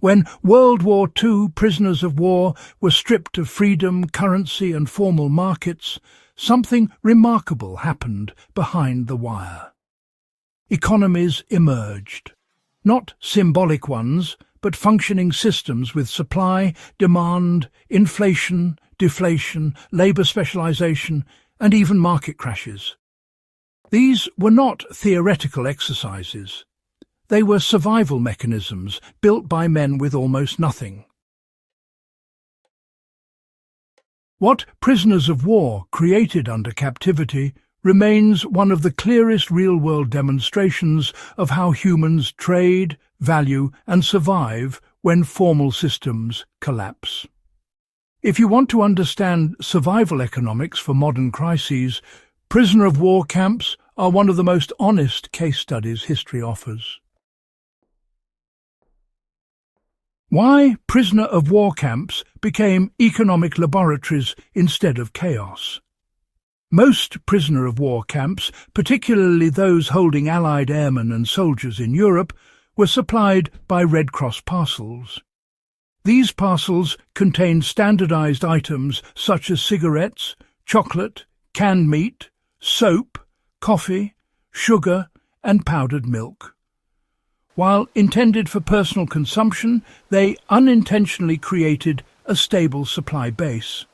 When World War II prisoners of war were stripped of freedom, currency and formal markets, something remarkable happened behind the wire. Economies emerged. Not symbolic ones, but functioning systems with supply, demand, inflation, deflation, labour specialisation, and even market crashes. These were not theoretical exercises. They were survival mechanisms built by men with almost nothing. What prisoners of war created under captivity remains one of the clearest real-world demonstrations of how humans trade, value and survive when formal systems collapse. If you want to understand survival economics for modern crises, prisoner of war camps are one of the most honest case studies history offers. Why prisoner of war camps became economic laboratories instead of chaos. Most prisoner of war camps, particularly those holding Allied airmen and soldiers in Europe, were supplied by Red Cross parcels. These parcels contained standardized items such as cigarettes, chocolate, canned meat, soap, coffee, sugar and powdered milk. While intended for personal consumption, they unintentionally created a stable supply base.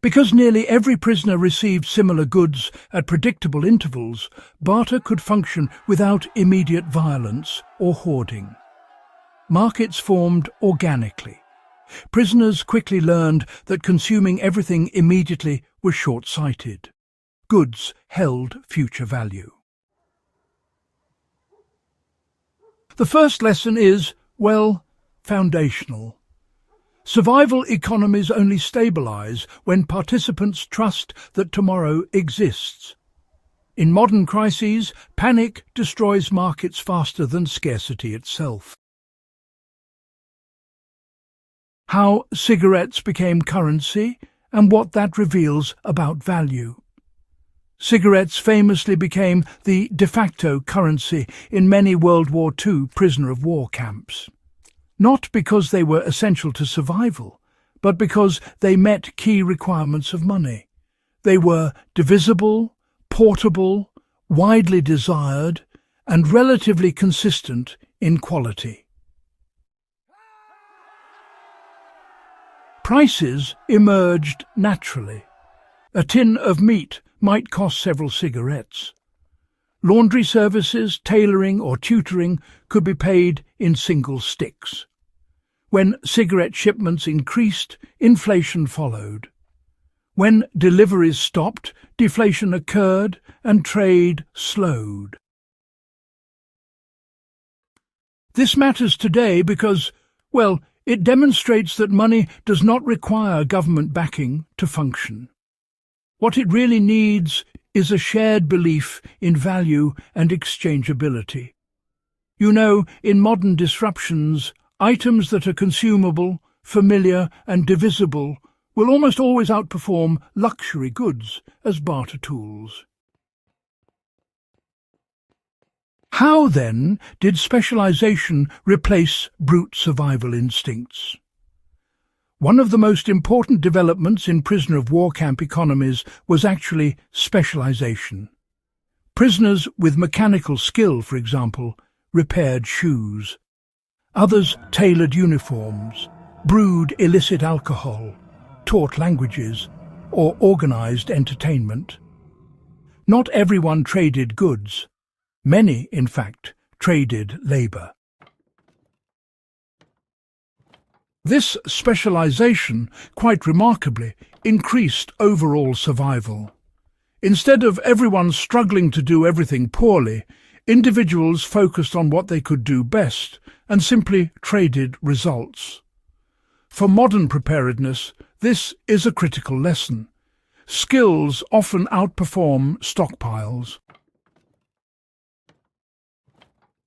Because nearly every prisoner received similar goods at predictable intervals, barter could function without immediate violence or hoarding. Markets formed organically. Prisoners quickly learned that consuming everything immediately was short-sighted. Goods held future value. The first lesson is, well, foundational. Survival economies only stabilize when participants trust that tomorrow exists. In modern crises, panic destroys markets faster than scarcity itself. How cigarettes became currency and what that reveals about value. Cigarettes famously became the de facto currency in many World War II prisoner of war camps. Not because they were essential to survival, but because they met key requirements of money. They were divisible, portable, widely desired, and relatively consistent in quality. Prices emerged naturally. A tin of meat might cost several cigarettes. Laundry services, tailoring or tutoring could be paid in single sticks. When cigarette shipments increased, inflation followed. When deliveries stopped, deflation occurred and trade slowed. This matters today because, well, it demonstrates that money does not require government backing to function. What it really needs is a shared belief in value and exchangeability. You know, in modern disruptions, items that are consumable, familiar and divisible will almost always outperform luxury goods as barter tools. How, then, did specialization replace brute survival instincts? One of the most important developments in prisoner of war camp economies was actually specialization. Prisoners with mechanical skill, for example, repaired shoes. Others tailored uniforms, brewed illicit alcohol, taught languages, or organized entertainment. Not everyone traded goods. Many, in fact, traded labor. This specialization, quite remarkably, increased overall survival. Instead of everyone struggling to do everything poorly, individuals focused on what they could do best and simply traded results. For modern preparedness, this is a critical lesson. Skills often outperform stockpiles.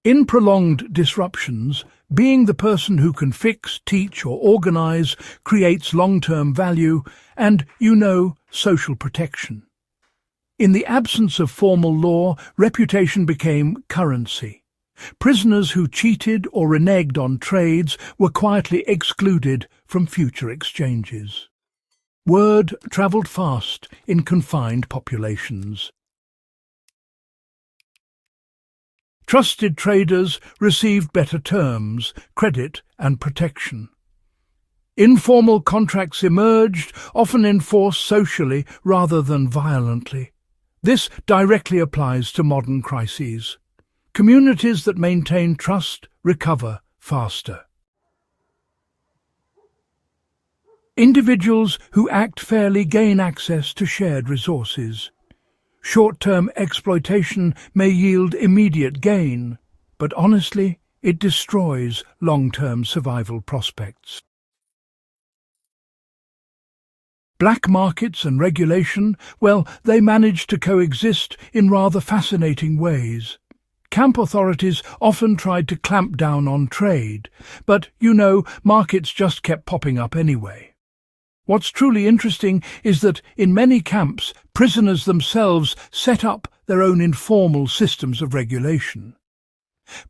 In prolonged disruptions, being the person who can fix, teach or organize creates long-term value and, social protection. In the absence of formal law, reputation became currency. Prisoners who cheated or reneged on trades were quietly excluded from future exchanges. Word travelled fast in confined populations. Trusted traders received better terms, credit and protection. Informal contracts emerged, often enforced socially rather than violently. This directly applies to modern crises. Communities that maintain trust recover faster. Individuals who act fairly gain access to shared resources. Short-term exploitation may yield immediate gain, but honestly, it destroys long-term survival prospects. Black markets and regulation, well, they manage to coexist in rather fascinating ways. Camp authorities often tried to clamp down on trade, but, markets just kept popping up anyway. What's truly interesting is that in many camps, prisoners themselves set up their own informal systems of regulation.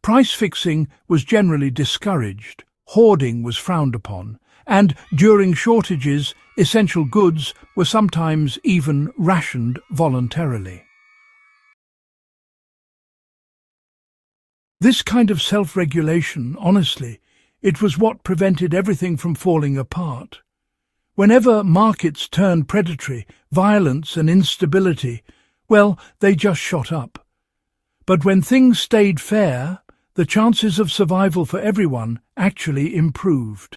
Price fixing was generally discouraged, hoarding was frowned upon, and during shortages, essential goods were sometimes even rationed voluntarily. This kind of self-regulation, honestly, it was what prevented everything from falling apart. Whenever markets turned predatory, violence and instability, well, they just shot up. But when things stayed fair, the chances of survival for everyone actually improved.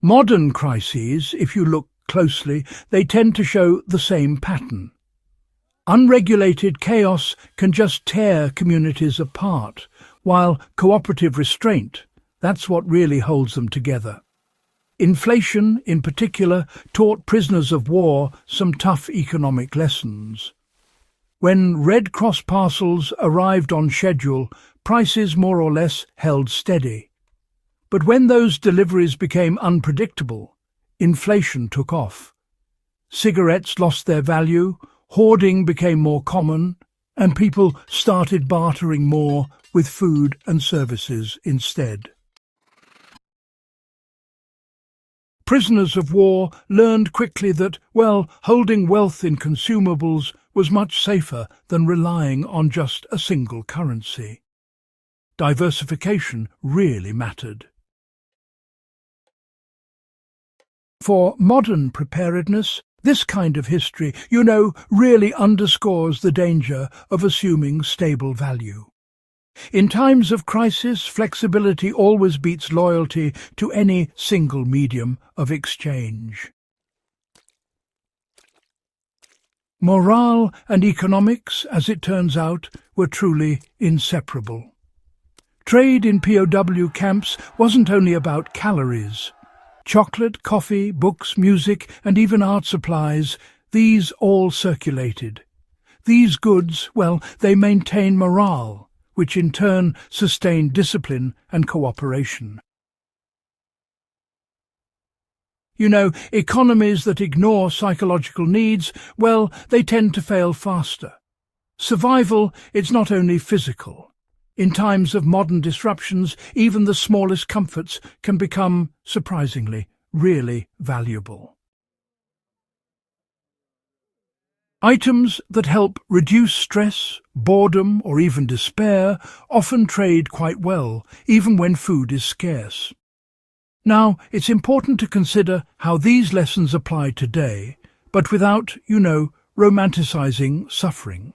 Modern crises, if you look closely, they tend to show the same pattern. Unregulated chaos can just tear communities apart, while cooperative restraint, that's what really holds them together. Inflation, in particular, taught prisoners of war some tough economic lessons. When Red Cross parcels arrived on schedule, prices more or less held steady. But when those deliveries became unpredictable, inflation took off. Cigarettes lost their value, hoarding became more common, and people started bartering more with food and services instead. Prisoners of war learned quickly that, holding wealth in consumables was much safer than relying on just a single currency. Diversification really mattered. For modern preparedness, this kind of history, really underscores the danger of assuming stable value. In times of crisis, flexibility always beats loyalty to any single medium of exchange. Morale and economics, as it turns out, were truly inseparable. Trade in POW camps wasn't only about calories. Chocolate, coffee, books, music, and even art supplies, these all circulated. These goods, they maintain morale, which in turn sustained discipline and cooperation. Economies that ignore psychological needs, they tend to fail faster. Survival, it's not only physical. In times of modern disruptions, even the smallest comforts can become, surprisingly, really valuable. Items that help reduce stress, boredom, or even despair often trade quite well, even when food is scarce. Now, it's important to consider how these lessons apply today, but without, romanticizing suffering.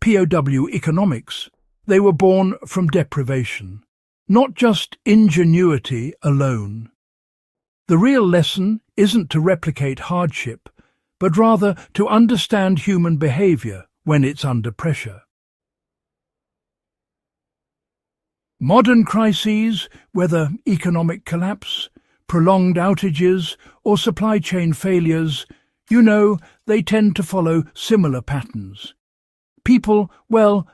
POW economics, they were born from deprivation, not just ingenuity alone. The real lesson isn't to replicate hardship, but rather to understand human behavior when it's under pressure. Modern crises, whether economic collapse, prolonged outages, or supply chain failures, they tend to follow similar patterns. People,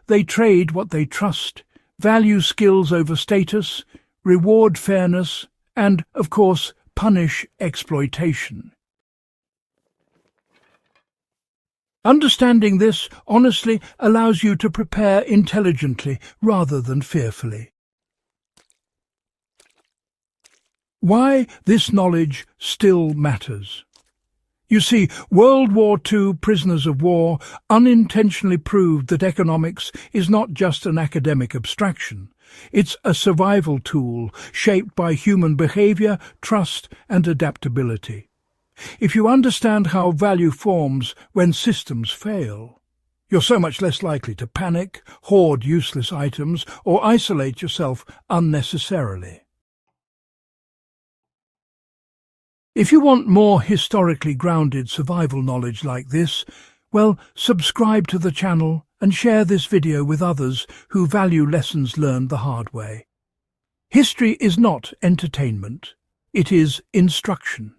they trade what they trust, value skills over status, reward fairness, and, of course, punish exploitation. Understanding this, honestly, allows you to prepare intelligently rather than fearfully. Why this knowledge still matters. You see, World War II prisoners of war unintentionally proved that economics is not just an academic abstraction. It's a survival tool shaped by human behavior, trust, and adaptability. If you understand how value forms when systems fail, you're so much less likely to panic, hoard useless items, or isolate yourself unnecessarily. If you want more historically grounded survival knowledge like this, well, subscribe to the channel and share this video with others who value lessons learned the hard way. History is not entertainment, it is instruction.